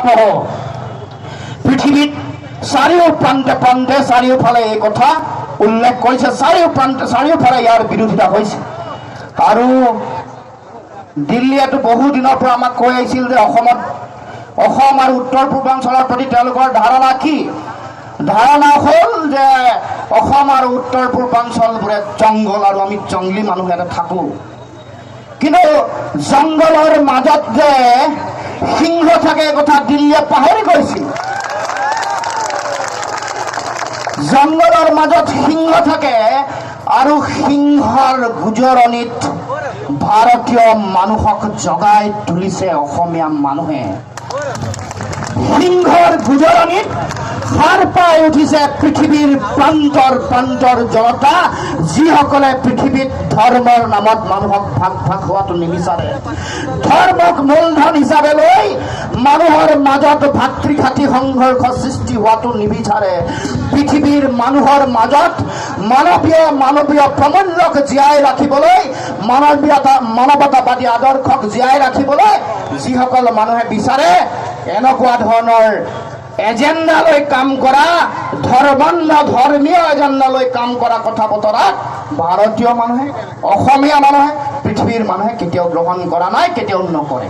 ভয়াবহ। পৃথিৱীত চাৰিও প্ৰান্তে প্ৰান্তে চাৰিওফালে এই কথা উল্লেখ কৰিছে, চাৰিওফালে ইয়াৰ বিৰোধিতা হৈছে। আৰু দিল্লীয়েতো বহু দিনৰ পৰা আমাক কৈ আহিছিল যে অসম আৰু উত্তৰ পূৰ্বাঞ্চলৰ প্ৰতি তেওঁলোকৰ ধাৰণা কি? ধাৰণা হ'ল যে অসম আৰু উত্তৰ পূৰ্বাঞ্চলবোৰে জংঘল আৰু আমি জংগলী মানুহ ইয়াতে থাকোঁ। কিন্তু জংঘলৰ মাজত যে সিংহ থাকে এই কথা দিল্লীয়ে পাহৰি গৈছিল। জংঘলৰ মাজত সিংহ থাকে আৰু সিংহৰ গুজৰণিত ভাৰতীয় মানুহক জগাই তুলিছে অসমীয়া মানুহে। সিংহৰ গুজৰণিত সাৰ পাই উঠিছে পৃথিৱীৰ প্ৰান্তৰ প্ৰান্তৰ জনতা, যিসকলে পৃথিৱীত ধৰ্মৰ নামত মানুহক ভাগ ভাগ হোৱাটো নিবিচাৰে। ধৰ্মক মূলধন হিচাপে লৈ মানুহৰ মাজত ভাতৃঘাতী সংঘৰ্ষ সৃষ্টি হোৱাটো নিবিচাৰে। পৃথিৱীৰ মানুহৰ মাজত মানৱীয় প্ৰমূল্যক জীয়াই ৰাখিবলৈ, মানৱতাবাদী আদৰ্শক জীয়াই ৰাখিবলৈ যিসকল মানুহে বিচাৰে, এনেকুৱা ধৰণৰ এজেণ্ডা লৈ কাম কৰা, ধৰ্মীয় এজেণ্ডা লৈ কাম কৰা কথা বতৰা ভাৰতীয় মানুহে, অসমীয়া মানুহে, পৃথিৱীৰ মানুহে কেতিয়াও গ্ৰহণ কৰা নাই, কেতিয়াও নকৰে।